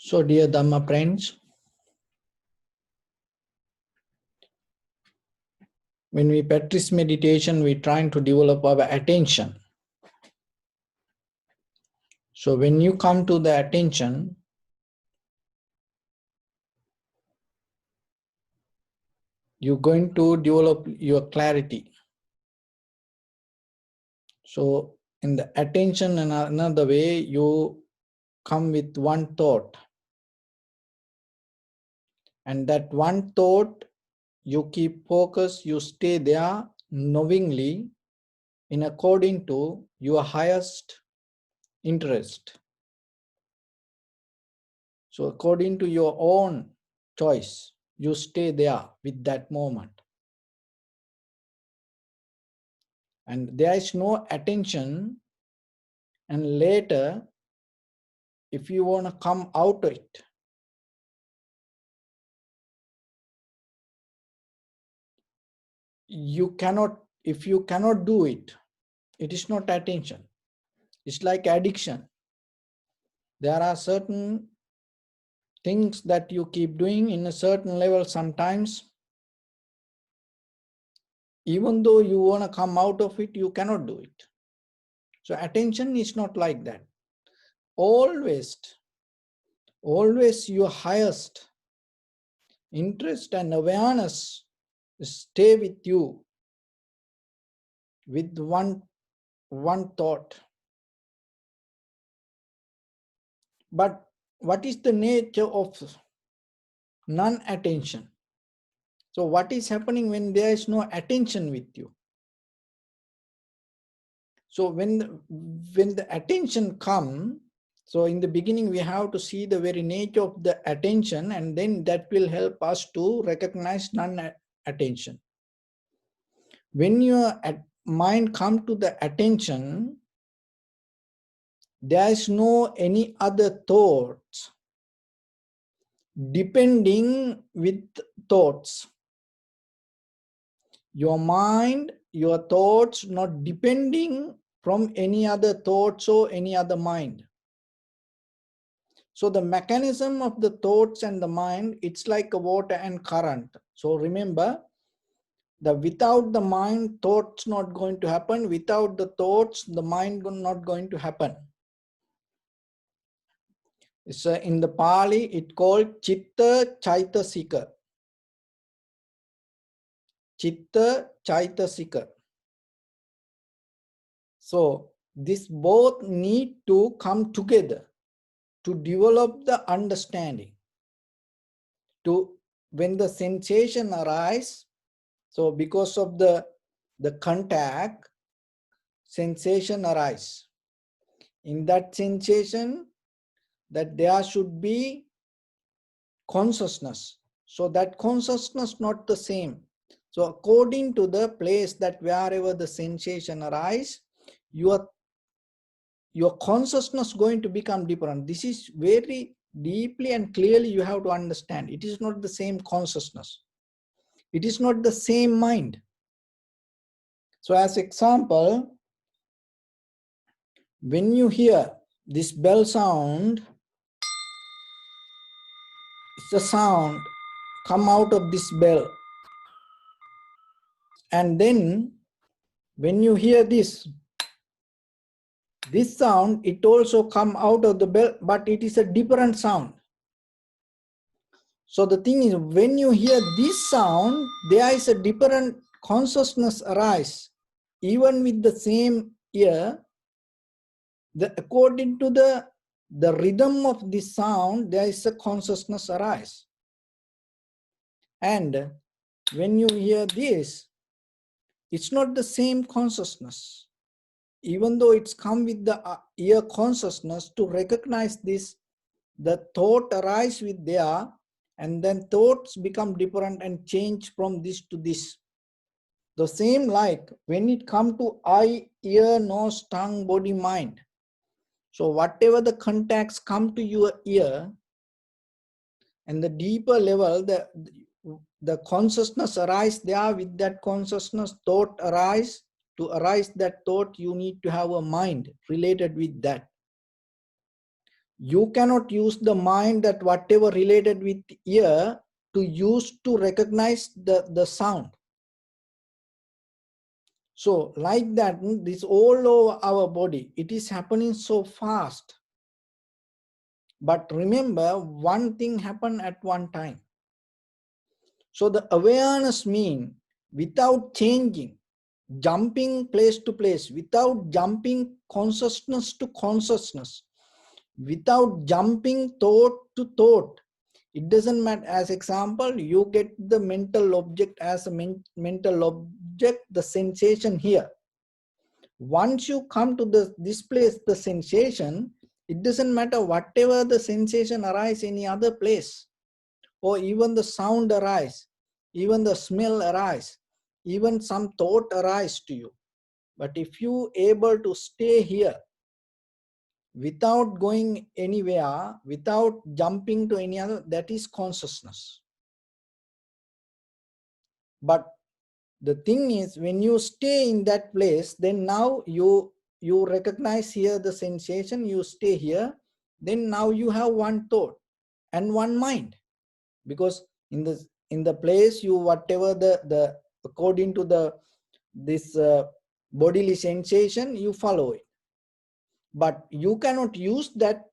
So, dear Dharma friends, when we practice meditation, we're trying to develop our attention. So, when you come to the attention, you're going to develop your clarity. So, in the attention, in another way, you come with one thought. And that one thought, you keep focus, you stay there knowingly in according to your highest interest. So according to your own choice, you stay there with that moment. And there is no attention, and later, if you want to come out of it, you cannot, if you cannot do it, it is not attention. It's like addiction. There are certain things that you keep doing in a certain level sometimes. Even though you want to come out of it, you cannot do it. So attention is not like that. Always your highest interest and awareness stay with you with one thought. But what is the nature of non-attention? So what is happening when there is no attention with you? So when the attention comes, so in the beginning we have to see the very nature of the attention, and then that will help us to recognize non-attention. When your mind comes to the attention, there is no any other thoughts depending with thoughts. Your mind, your thoughts not depending from any other thoughts or any other mind. So the mechanism of the thoughts and the mind, it's like a water and current. So remember, without the mind, thoughts not going to happen. Without the thoughts, the mind not going to happen. It's in the Pali, it called Chitta Chaitasika. Chitta Chaitasika. So this both need to come together to develop the understanding. When the sensation arises, so because of the contact, sensation arises. In that sensation, that there should be consciousness. So that consciousness not the same. So according to the place that wherever the sensation arises, your consciousness going to become different. This is very deeply and clearly you have to understand. It is not the same consciousness. It is not the same mind. So as example, when you hear this bell sound, it's a sound come out of this bell. And then when you hear this sound, it also come out of the bell, but it is a different sound. So the thing is, when you hear this sound, there is a different consciousness arise. Even with the same ear, according to the rhythm of this sound, there is a consciousness arise. And when you hear this, it's not the same consciousness. Even though it's come with the ear consciousness to recognize this, the thought arise with there, and then thoughts become different and change from this to this. The same like when it come to eye, ear, nose, tongue, body, mind. So whatever the contacts come to your ear, and the deeper level, the consciousness arise there. With that consciousness, thought arise. To arise that thought, you need to have a mind related with that. You cannot use the mind that whatever related with ear to use to recognize the sound. So like that, this all over our body, it is happening so fast. But remember, one thing happened at one time. So the awareness mean without changing, jumping place to place, without jumping consciousness to consciousness, without jumping thought to thought. It doesn't matter. As example, you get the mental object as a mental object, the sensation here. Once you come to this place, the sensation, it doesn't matter whatever the sensation arise any other place, or even the sound arise, even the smell arise, even some thought arise to you. But if you able to stay here without going anywhere, without jumping to any other, that is consciousness. But the thing is, when you stay in that place, then now you recognize here the sensation, you stay here, then now you have one thought and one mind. Because in the place, you whatever the according to this bodily sensation, you follow it. But you cannot use that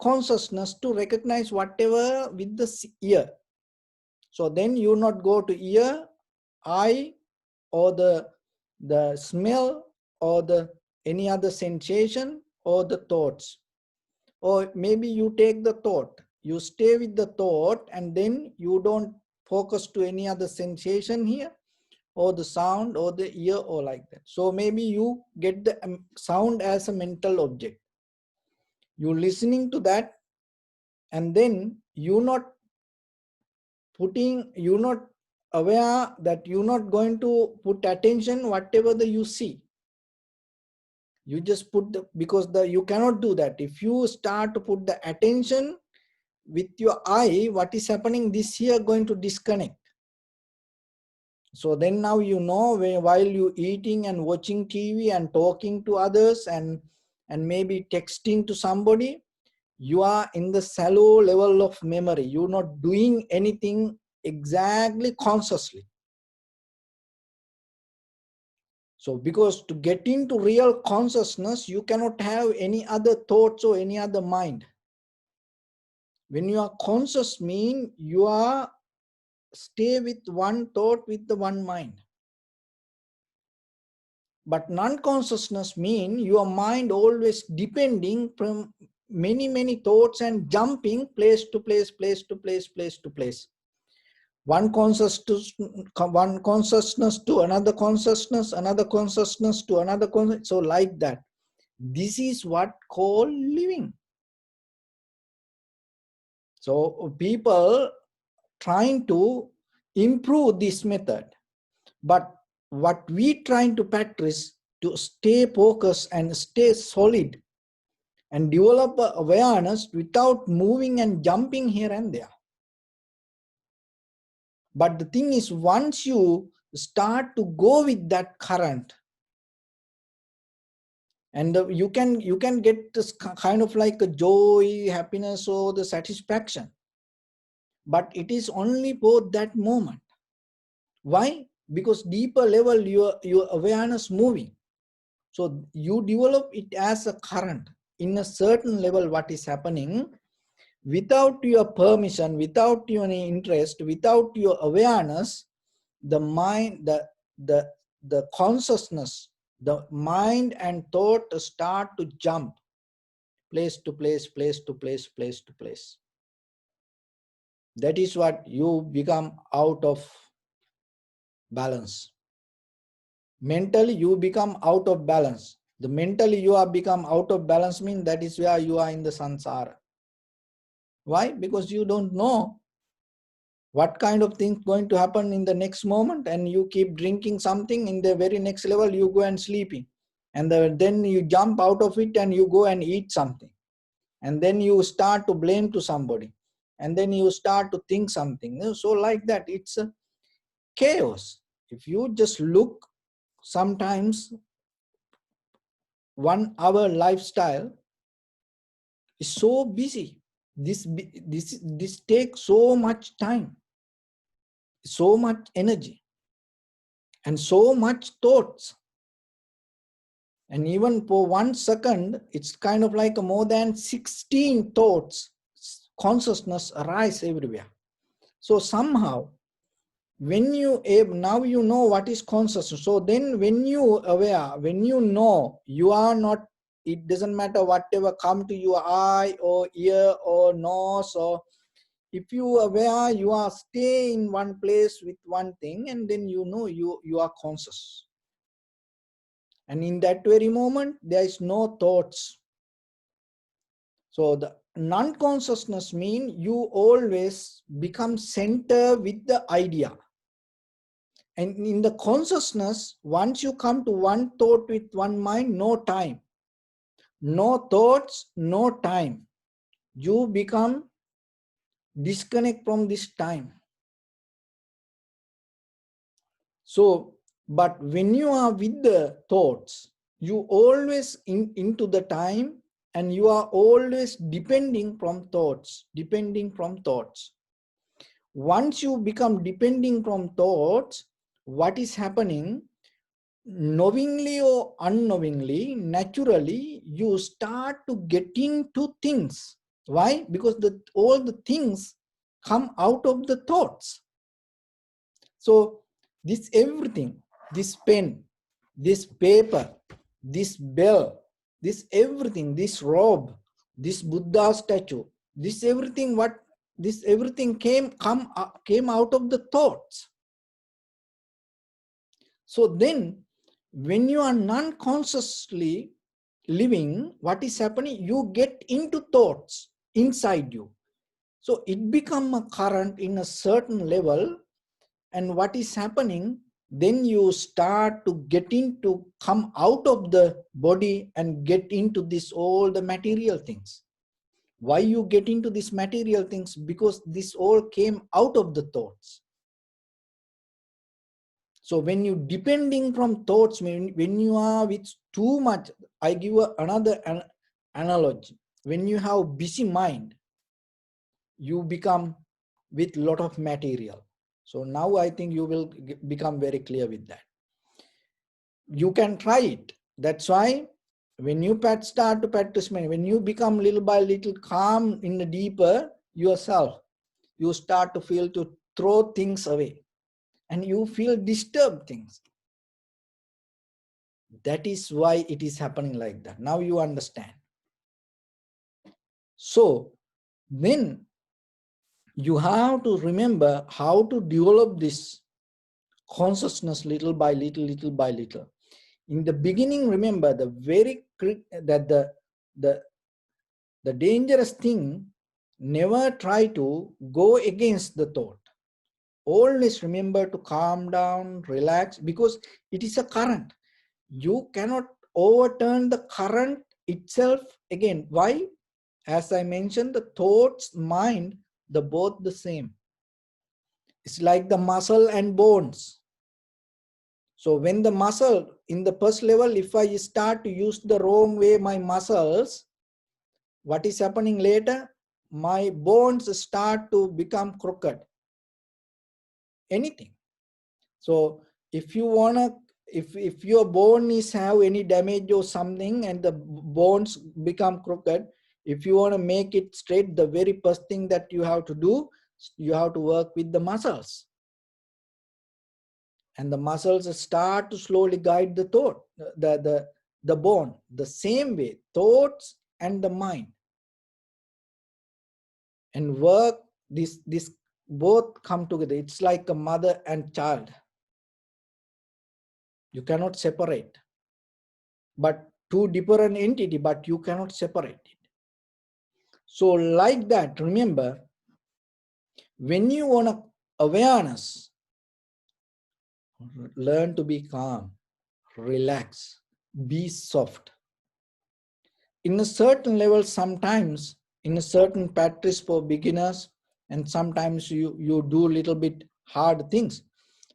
consciousness to recognize whatever with the ear. So then you not go to ear, eye, or the smell, or the any other sensation, or the thoughts. Or maybe you take the thought, you stay with the thought, and then you don't focus to any other sensation here, or the sound, or the ear, or like that. So maybe you get the sound as a mental object. You're listening to that, and then you're not aware that you're not going to put attention whatever you see. You just put because you cannot do that. If you start to put the attention with your eye, what is happening, this here going to disconnect. So then now you know, while you eating and watching TV and talking to others and maybe texting to somebody, you are in the shallow level of memory. You're not doing anything exactly consciously. So because to get into real consciousness, you cannot have any other thoughts or any other mind. When you are conscious, mean you are stay with one thought, with the one mind. But non-consciousness mean your mind always depending from many thoughts and jumping place to place, place to place, place to place. One consciousness to another consciousness, another consciousness to another consciousness. So like that. This is what called living. So people trying to improve this method. But what we trying to practice to stay focused and stay solid and develop awareness without moving and jumping here and there. But the thing is, once you start to go with that current, and you can get this kind of like a joy, happiness, or the satisfaction. But it is only for that moment. Why? Because deeper level your awareness moving. So you develop it as a current in a certain level. What is happening without your permission, without your interest, without your awareness, the mind, the consciousness, the mind and thought start to jump place to place, place to place, place to place. That is what you become out of balance. Mentally you become out of balance. The mentally you are become out of balance means that is where you are in the samsara. Why? Because you don't know what kind of things going to happen in the next moment, and you keep drinking something, in the very next level you go and sleeping, and then you jump out of it and you go and eat something, and then you start to blame to somebody, and then you start to think something. So like that, it's a chaos. If you just look sometimes 1 hour lifestyle, is so busy. This takes so much time, so much energy, and so much thoughts. And even for 1 second, it's kind of like more than 16 thoughts, consciousness arise everywhere. So somehow, when you now you know what is consciousness. So then when you aware, when you know you are not, it doesn't matter whatever come to your eye or ear or nose, or if you aware, you are stay in one place with one thing, and then you know you are conscious. And in that very moment, there is no thoughts. So the non-consciousness means you always become center with the idea. And in the consciousness, once you come to one thought with one mind, no time. No thoughts, no time. You become disconnect from this time. So, but when you are with the thoughts, you always into the time, and you are always depending from thoughts, Once you become depending from thoughts, what is happening? Knowingly or unknowingly, naturally, you start to get into things. Why? Because all the things come out of the thoughts. So this everything, this pen, this paper, this bell, this everything, this robe, this Buddha statue, this everything, came out of the thoughts. So then, when you are non-consciously living, what is happening? You get into thoughts inside you. So it becomes a current in a certain level, and what is happening? Then you start to come out of the body and get into all the material things. Why you get into these material things? Because this all came out of the thoughts. So when you depending from thoughts, when you are with too much, I give another analogy. When you have busy mind, you become with lot of material. So now I think you will become very clear with that. You can try it. That's why when you start to practice, when you become little by little calm in the deeper yourself, you start to feel to throw things away, and you feel disturbed things. That is why it is happening like that. Now you understand. So then you have to remember how to develop this consciousness little by little. In the beginning, remember the dangerous thing, never try to go against the thought. Always remember to calm down, relax, because it is a current. You cannot overturn the current itself again. Why? As I mentioned, the thoughts, mind, they're both the same. It's like the muscle and bones. So when the muscle, in the first level, if I start to use the wrong way my muscles, what is happening later? My bones start to become crooked. Anything. So if you wanna, if your bone is have any damage or something and the bones become crooked, if you want to make it straight, the very first thing that you have to do, you have to work with the muscles. And the muscles start to slowly guide the thought, the bone. The same way, thoughts and the mind. And work, this both come together. It's like a mother and child. You cannot separate. But two different entity, but you cannot separate it. So like that, remember, when you want awareness, learn to be calm, relax, be soft. In a certain level, sometimes in a certain practice for beginners, and sometimes you do little bit hard things,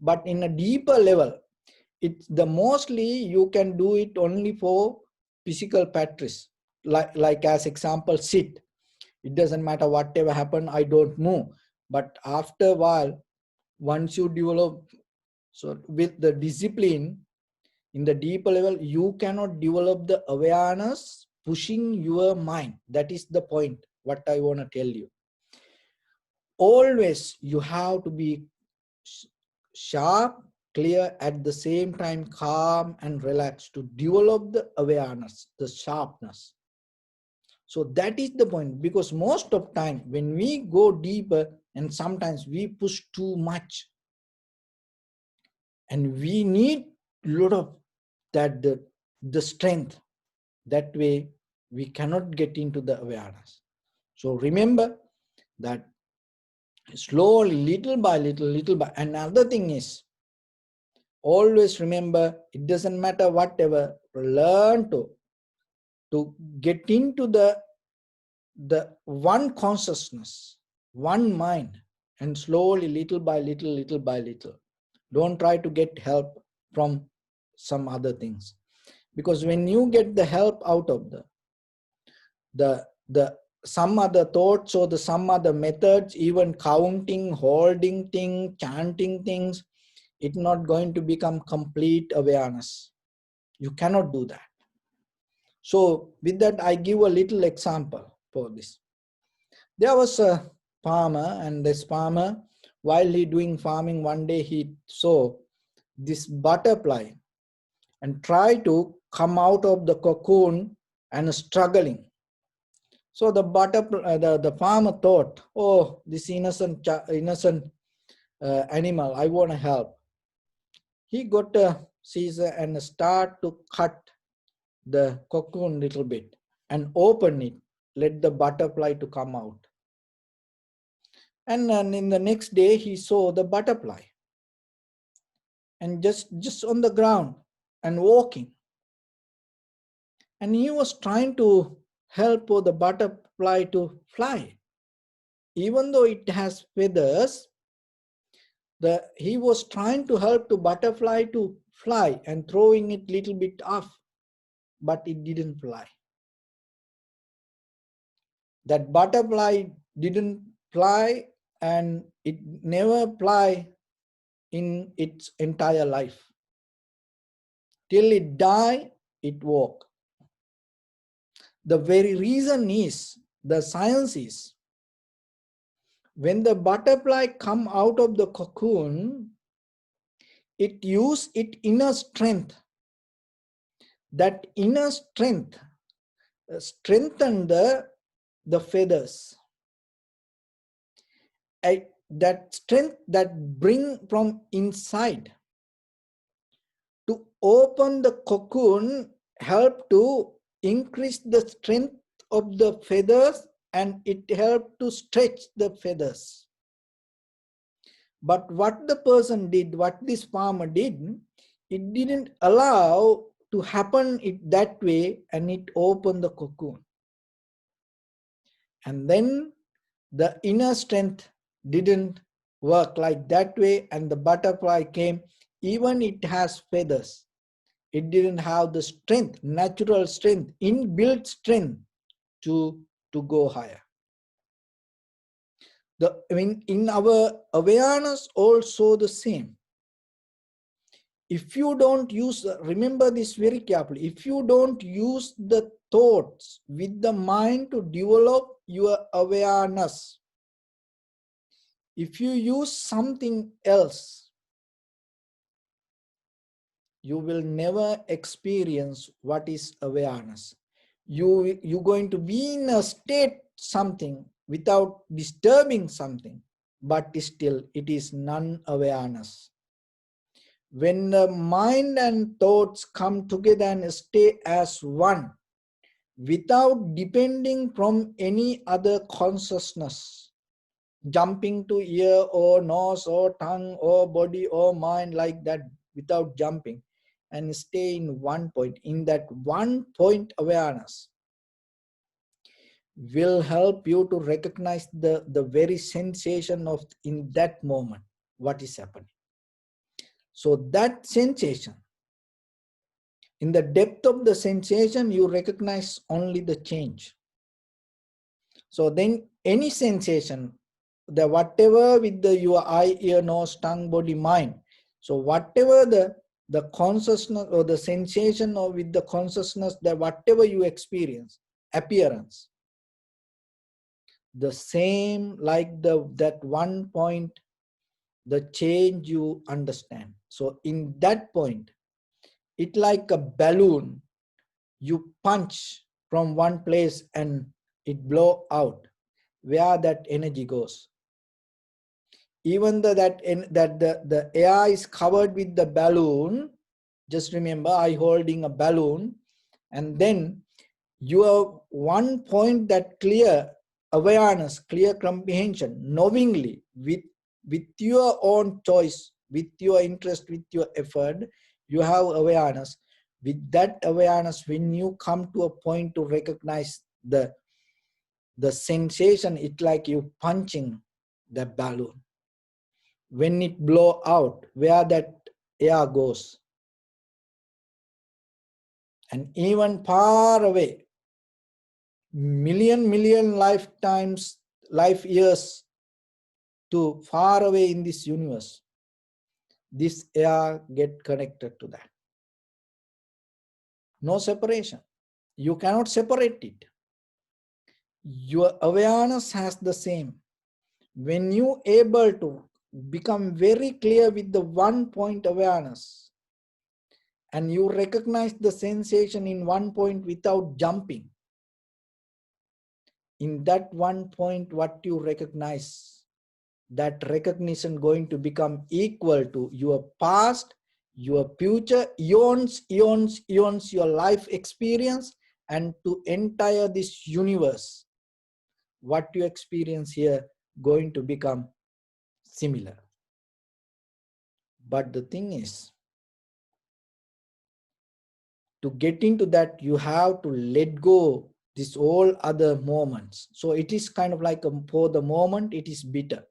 but in a deeper level, it's the mostly you can do it only for physical practice, like as example, sit. It doesn't matter whatever happened, I don't move. But after a while, once you develop, so with the discipline, in the deeper level, you cannot develop the awareness pushing your mind. That is the point, what I want to tell you. Always you have to be sharp, clear, at the same time calm and relaxed to develop the awareness, the sharpness. So that is the point, because most of time when we go deeper, and sometimes we push too much, and we need a lot of that the strength. That way we cannot get into the awareness. So remember that slowly, little by little by. Another thing is, always remember, it doesn't matter whatever, learn to get into the one consciousness, one mind, and slowly, little by little. Don't try to get help from some other things, because when you get the help out of the some other thoughts or the some other methods, even counting, holding things, chanting things, it's not going to become complete awareness. You cannot do that. So with that, I give a little example for this. There was a farmer, and this farmer, while he doing farming, one day he saw this butterfly and tried to come out of the cocoon and struggling. So the butterfly, the farmer thought, oh, this innocent animal, I want to help. He got a scissor and start to cut the cocoon little bit and open it, let the butterfly to come out. And then in the next day, he saw the butterfly and just on the ground and walking. And he was trying to help the butterfly to fly. Even though it has feathers, he was trying to help the butterfly to fly and throwing it little bit off, but it didn't fly. That butterfly didn't fly, and it never fly in its entire life. Till it die, it walk. The very reason is, the science is, when the butterfly come out of the cocoon, it use its inner strength. That inner strength strengthen the feathers. That strength that bring from inside to open the cocoon help to increase the strength of the feathers, and it help to stretch the feathers. But what the person did, what this farmer did, it didn't allow to happen it that way, and it opened the cocoon. And then the inner strength didn't work like that way, and the butterfly came. Even it has feathers, it didn't have the strength, natural strength, inbuilt strength to go higher. In our awareness also the same. If you don't use, remember this very carefully, if you don't use the thoughts with the mind to develop your awareness, if you use something else, you will never experience what is awareness. You're going to be in a state something without disturbing something, but still it is non-awareness. When the mind and thoughts come together and stay as one, without depending from any other consciousness, jumping to ear or nose or tongue or body or mind like that, without jumping, and stay in one point, in that one point awareness will help you to recognize the very sensation of in that moment what is happening. So that sensation In the depth of the sensation, you recognize only the change. So then any sensation, the whatever with the your eye, ear, nose, tongue, body, mind. So whatever the consciousness or the sensation or with the consciousness, that whatever you experience, appearance, the same like that one point, the change you understand. So in that point, it like a balloon, you punch from one place and it blow out where that energy goes. Even though that the air is covered with the balloon, just remember I holding a balloon, and then you have one point, that clear awareness, clear comprehension, knowingly, with your own choice, with your interest, with your effort, you have awareness. With that awareness, when you come to a point to recognize the sensation, it's like you punching the balloon. When it blow out, where that air goes. And even far away, million lifetimes, life years to far away in this universe, this air get connected to that. No separation. You cannot separate it. Your awareness has the same. When you able to become very clear with the one point awareness, and you recognize the sensation in one point without jumping, in that one point what you recognize, that recognition going to become equal to your past, your future, eons, your life experience, and to entire this universe. What you experience here going to become similar. But the thing is, to get into that, you have to let go this all other moments. So it is kind of like for the moment, it is bitter.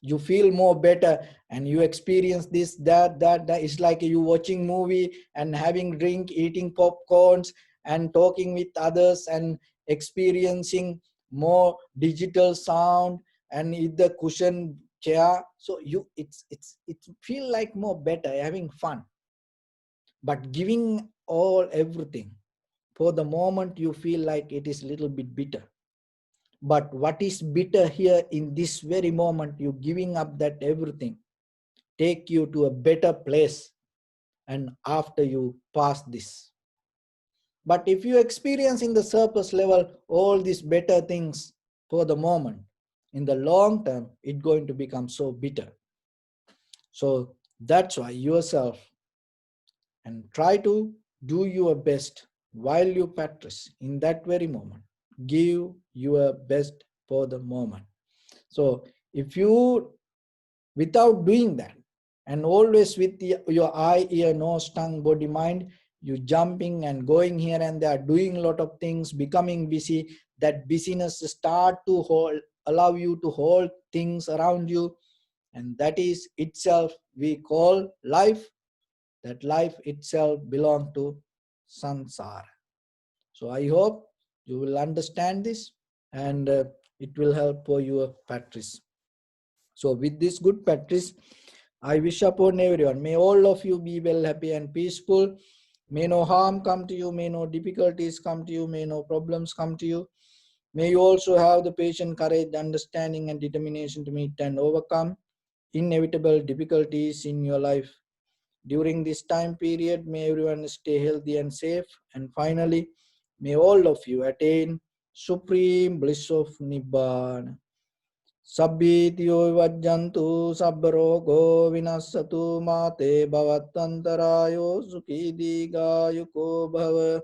You feel more better and you experience this, that. It's like you watching movie and having drink, eating popcorns and talking with others and experiencing more digital sound and in the cushion chair. So it feel like more better, having fun. But giving all everything, for the moment you feel like it is little bit bitter. But what is bitter here in this very moment, you giving up that everything, take you to a better place, and after you pass this. But if you experience in the surface level all these better things for the moment, in the long term, it's going to become so bitter. So that's why yourself, and try to do your best while you practice in that very moment. Give your best for the moment. So if you, without doing that, and always with your eye, ear, nose, tongue, body, mind, you jumping and going here and there, doing a lot of things, becoming busy, that busyness start to allow you to hold things around you, and that is itself we call life. That life itself belongs to sansara. So I hope you will understand this, and it will help for your practice. So with this good practice, I wish upon everyone, may all of you be well, happy and peaceful. May no harm come to you, may no difficulties come to you, may no problems come to you. May you also have the patience, courage, understanding and determination to meet and overcome inevitable difficulties in your life. During this time period, may everyone stay healthy and safe. And finally, may all of you attain supreme bliss of Nibbana. Sabbitiyo vajjantu sabbarogo vinassatu mate bhavattantarayo sukhi digayuko bhava.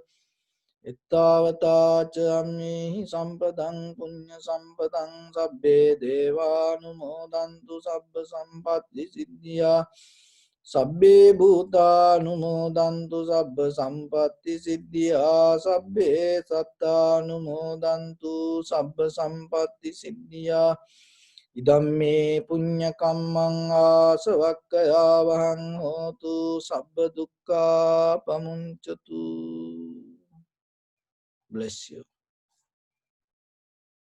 Ittavata chammi sampadang punya sampadang sabbe devanumodantu sabba sampatti siddhya. Sabbe bhutanumodantu sabba sampatti siddhya. Sabbe sattanumodantu sabba sampatti siddhya. Idamme punya kammang asavakkayavahang hotu sabba dukkha pamuncatu. Bless you.